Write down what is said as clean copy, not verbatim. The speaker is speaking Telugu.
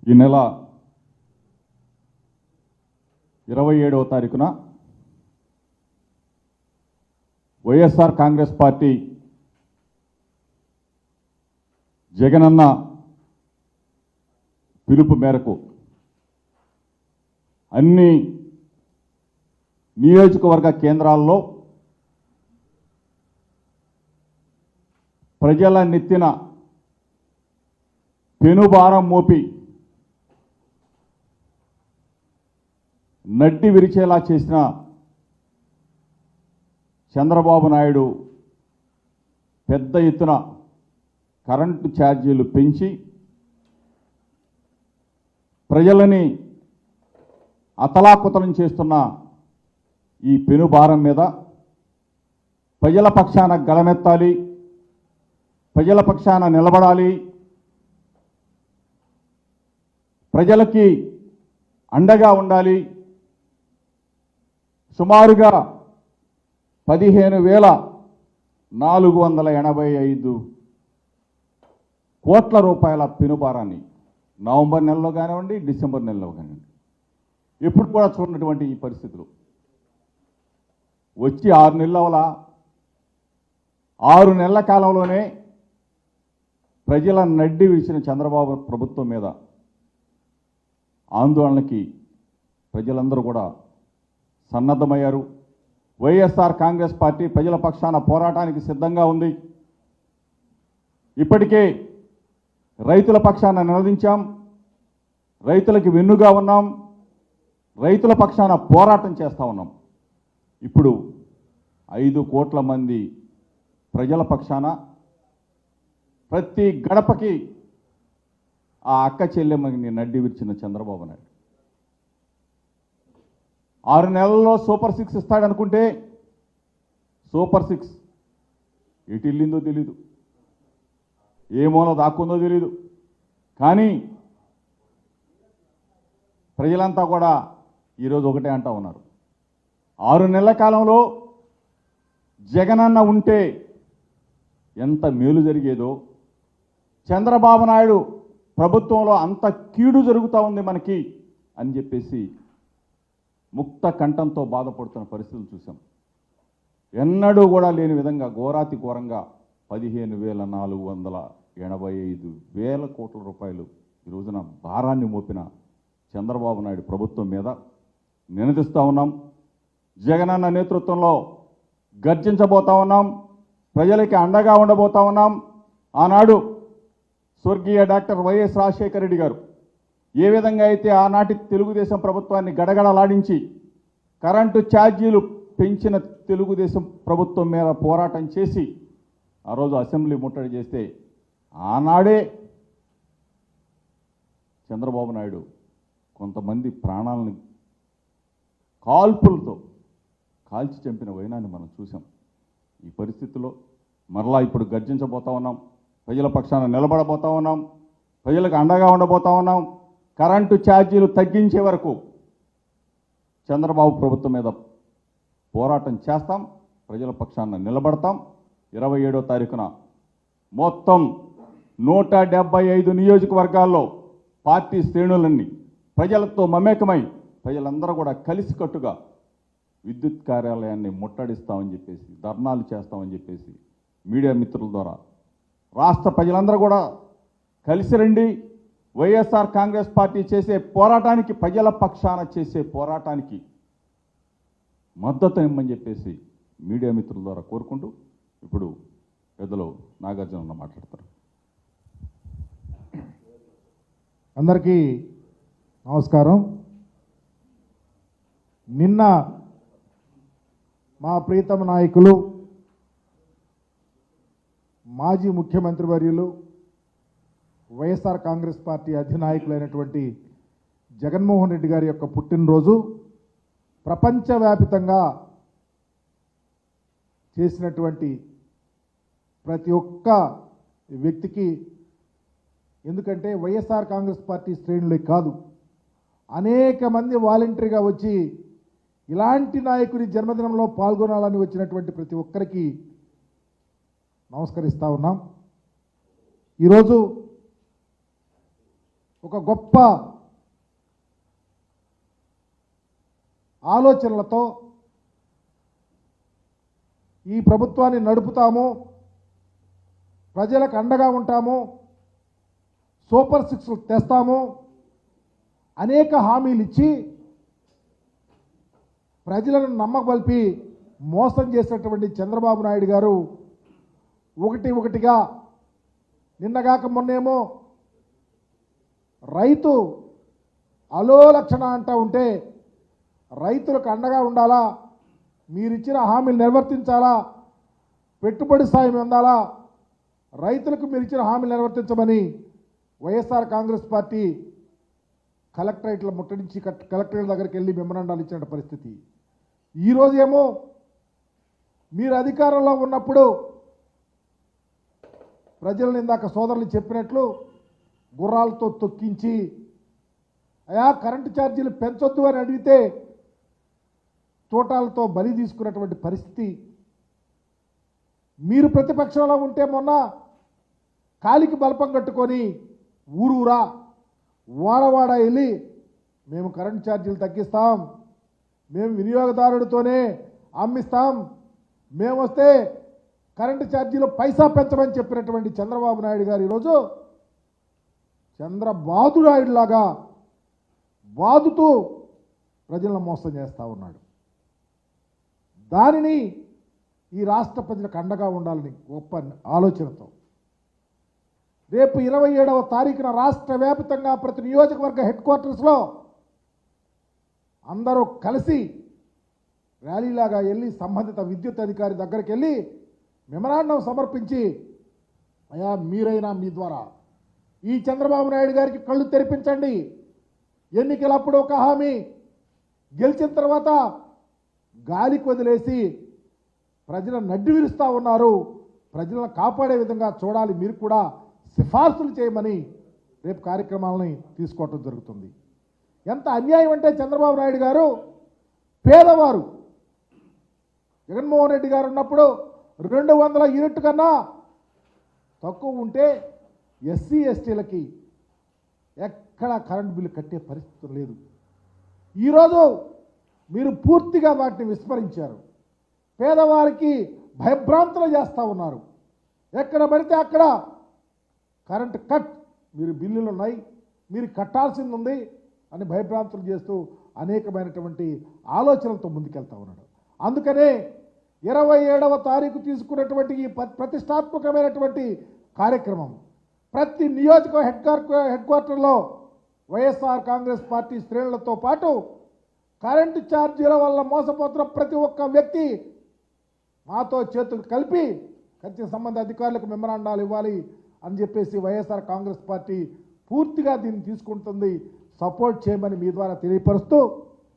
ఈ నెల 27వ తారీఖున వైఎస్ఆర్ కాంగ్రెస్ పార్టీ జగనన్న పిలుపు మేరకు అన్ని నియోజకవర్గ కేంద్రాల్లో ప్రజల నెత్తిన పెనుభారం మోపి నడ్డి విరిచేలా చేసిన చంద్రబాబు నాయుడు పెద్ద ఎత్తున కరెంటు ఛార్జీలు పెంచి ప్రజలని అతలాకుతలం చేస్తున్న ఈ పెనుభారం మీద ప్రజల పక్షాన గళమెత్తాలి, ప్రజల పక్షాన నిలబడాలి, ప్రజలకి అండగా ఉండాలి. సుమారుగా 15,485 కోట్ల రూపాయల పెనుభారాన్ని నవంబర్ నెలలో కానివ్వండి, డిసెంబర్ నెలలో కానివ్వండి, ఎప్పుడు కూడా చూడనటువంటి ఈ పరిస్థితులు వచ్చి 6 నెలల 6 నెలల కాలంలోనే ప్రజల నడ్డి విరిచిన చంద్రబాబు ప్రభుత్వం మీద ఆందోళనకి ప్రజలందరూ కూడా సన్నద్ధమయ్యారు. వైఎస్ఆర్ కాంగ్రెస్ పార్టీ ప్రజల పక్షాన పోరాటానికి సిద్ధంగా ఉంది. ఇప్పటికే రైతుల పక్షాన నిలదించాం, రైతులకి వెన్నుగా ఉన్నాం, రైతుల పక్షాన పోరాటం చేస్తూ ఉన్నాం. ఇప్పుడు 5 కోట్ల మంది ప్రజల పక్షాన ప్రతి గడపకి ఆ అక్క చెల్లెమ్మని నడ్డి విరిచిన చంద్రబాబు నాయుడు 6 నెలల్లో సూపర్ 6 ఇస్తాడనుకుంటే సూపర్ 6 ఎటు వెళ్ళిందో తెలీదు, ఏ మూల దాక్కుందో తెలీదు. కానీ ప్రజలంతా కూడా ఈరోజు ఒకటే అంటూ ఉన్నారు, 6 నెలల కాలంలో జగనన్న ఉంటే ఎంత మేలు జరిగేదో, చంద్రబాబు నాయుడు ప్రభుత్వంలో అంత కీడు జరుగుతూ ఉంది మనకి అని చెప్పేసి ముక్త కంఠంతో బాధపడుతున్న పరిస్థితులు చూసాం. ఎన్నడూ కూడా లేని విధంగా ఘోరాతి ఘోరంగా 15,485 కోట్ల రూపాయలు ఈ రోజున భారాన్ని మోపిన చంద్రబాబు నాయుడు ప్రభుత్వం మీద నినదిస్తూ ఉన్నాం. జగనన్న నేతృత్వంలో గర్జించబోతా ఉన్నాం, ప్రజలకి అండగా ఉండబోతా ఉన్నాం. ఆనాడు స్వర్గీయ డాక్టర్ వైఎస్ రాజశేఖర రెడ్డి గారు ఏ విధంగా అయితే ఆనాటి తెలుగుదేశం ప్రభుత్వాన్ని గడగడలాడించి కరెంటు ఛార్జీలు పెంచిన తెలుగుదేశం ప్రభుత్వం మీద పోరాటం చేసి ఆ రోజు అసెంబ్లీ ముట్టడి చేస్తే ఆనాడే చంద్రబాబు నాయుడు కొంతమంది ప్రాణాలను కాల్పులతో కాల్చి చంపిన వైనాన్ని మనం చూసాం. ఈ పరిస్థితుల్లో మరలా ఇప్పుడు గర్జించబోతా ఉన్నాం, ప్రజల పక్షాన నిలబడబోతా ఉన్నాం, ప్రజలకు అండగా ఉండబోతా ఉన్నాం. కరెంటు ఛార్జీలు తగ్గించే వరకు చంద్రబాబు ప్రభుత్వం మీద పోరాటం చేస్తాం, ప్రజల పక్షాన నిలబడతాం. 27వ తారీఖున మొత్తం 175 నియోజకవర్గాల్లో పార్టీ శ్రేణులన్నీ ప్రజలతో మమేకమై ప్రజలందరూ కూడా కలిసికట్టుగా విద్యుత్ కార్యాలయాన్ని ముట్టడిస్తామని చెప్పేసి, ధర్నాలు చేస్తామని చెప్పేసి మీడియా మిత్రుల ద్వారా రాష్ట్ర ప్రజలందరూ కూడా కలిసి రండి, వైఎస్ఆర్ కాంగ్రెస్ పార్టీ చేసే పోరాటానికి, ప్రజల పక్షాన చేసే పోరాటానికి మద్దతు ఇమ్మని చెప్పేసి మీడియా మిత్రుల ద్వారా కోరుకుంటూ ఇప్పుడు పెద్దలు నాగార్జున మాట్లాడతారు. అందరికీ నమస్కారం. నిన్న మా ప్రీతమ నాయకులు మాజీ ముఖ్యమంత్రి వర్యులు వైఎస్ఆర్ కాంగ్రెస్ పార్టీ అధినాయకులైనటువంటి జగన్మోహన్ రెడ్డి గారి యొక్క పుట్టినరోజు ప్రపంచవ్యాప్తంగా చేసినటువంటి ప్రతి ఒక్క వ్యక్తికి, ఎందుకంటే వైఎస్ఆర్ కాంగ్రెస్ పార్టీ శ్రేణులే కాదు, అనేక మంది వాలంటరీగా వచ్చి ఇలాంటి నాయకుడి జన్మదినంలో పాల్గొనాలని వచ్చినటువంటి ప్రతి ఒక్కరికి నమస్కరిస్తూ ఉన్నాం. ఈరోజు ఒక గొప్ప ఆలోచనలతో ఈ ప్రభుత్వాన్ని నడుపుతాము, ప్రజలకు అండగా ఉంటాము, సూపర్ సిక్స్ తెస్తాము, అనేక హామీలు ఇచ్చి ప్రజలను నమ్మకల్పి మోసం చేసినటువంటి చంద్రబాబు నాయుడు గారు ఒకటిగా నిన్నగాక మొన్నేమో రైతు అలోలక్షణ అంటూ ఉంటే రైతులకు అండగా ఉండాలా, మీరిచ్చిన హామీలు నిర్వర్తించాలా, పెట్టుబడి సాయం అందాలా, రైతులకు మీరు ఇచ్చిన హామీలు నిర్వర్తించమని వైఎస్ఆర్ కాంగ్రెస్ పార్టీ కలెక్టరేట్ల ముట్టడించి కలెక్టరేట్ దగ్గరికి వెళ్ళి మెమరాండాలు ఇచ్చిన పరిస్థితి. ఈరోజు ఏమో మీరు అధికారంలో ఉన్నప్పుడు ప్రజలను ఇందాక సోదరులు చెప్పినట్లు గుర్రాలతో తొక్కించి అయా కరెంటు ఛార్జీలు పెంచొద్దు అని అడిగితే తోటాలతో బలి తీసుకున్నటువంటి పరిస్థితి. మీరు ప్రతిపక్షంలో ఉంటే మొన్న కాలికి బలపం కట్టుకొని ఊరూరా వాడవాడ వెళ్ళి మేము కరెంటు ఛార్జీలు తగ్గిస్తాం, మేము వినియోగదారుడితోనే అమ్మిస్తాం, మేము వస్తే కరెంటు ఛార్జీలు పైసా పెంచమని చెప్పినటువంటి చంద్రబాబు నాయుడు గారు ఈరోజు చంద్రబాబు నాయుడు లాగా బాదుతూ ప్రజలను మోసం చేస్తూ ఉన్నాడు. దానిని ఈ రాష్ట్ర ప్రజలకు అండగా ఉండాలని గొప్ప ఆలోచనతో రేపు 27వ తారీఖున రాష్ట్ర వ్యాప్తంగా ప్రతి నియోజకవర్గ హెడ్ క్వార్టర్స్లో అందరూ కలిసి ర్యాలీలాగా వెళ్ళి సంబంధిత విద్యుత్ అధికారి దగ్గరికి వెళ్ళి మెమరాండం సమర్పించి అయా మీరైనా మీ ద్వారా ఈ చంద్రబాబు నాయుడు గారికి కళ్ళు తెరిపించండి, ఎన్నికలప్పుడు ఒక హామీ గెలిచిన తర్వాత గాలికి వదిలేసి ప్రజలను నడ్డి విరుస్తూ ఉన్నారు, ప్రజలను కాపాడే విధంగా చూడాలి, మీరు కూడా సిఫార్సులు చేయమని రేపు కార్యక్రమాలని తీసుకోవటం జరుగుతుంది. ఎంత అన్యాయం అంటే చంద్రబాబు నాయుడు గారు పేదవారు జగన్మోహన్ రెడ్డి గారు ఉన్నప్పుడు 200 యూనిట్ కన్నా తక్కువ ఉంటే ఎస్సీ ఎస్టీలకి ఎక్కడ కరెంట్ బిల్లు కట్టే పరిస్థితి లేదు. ఈరోజు మీరు పూర్తిగా వాటిని విస్మరించారు, పేదవారికి భయభ్రాంతులు చేస్తూ ఉన్నారు. ఎక్కడ పడితే అక్కడ కరెంట్ కట్, మీరు బిల్లులు ఉన్నాయి, మీరు కట్టాల్సింది ఉంది అని భయభ్రాంతులు చేస్తూ అనేకమైనటువంటి ఆలోచనలతో ముందుకెళ్తా ఉన్నాడు. అందుకనే 27వ తారీఖు తీసుకున్నటువంటి ఈ ప్రతిష్టాత్మకమైనటువంటి కార్యక్రమం ప్రతి నియోజక హెడ్ క్వార్టర్లో వైఎస్ఆర్ కాంగ్రెస్ పార్టీ శ్రేణులతో పాటు కరెంటు ఛార్జీల వల్ల మోసపోతున్న ప్రతి ఒక్క వ్యక్తి మాతో చేతులు కలిపి ఖచ్చితంగా సంబంధ అధికారులకు మెమరాండాలు ఇవ్వాలి అని చెప్పేసి వైఎస్ఆర్ కాంగ్రెస్ పార్టీ పూర్తిగా దీన్ని తీసుకుంటుంది, సపోర్ట్ చేయమని మీ ద్వారా తెలియపరుస్తూ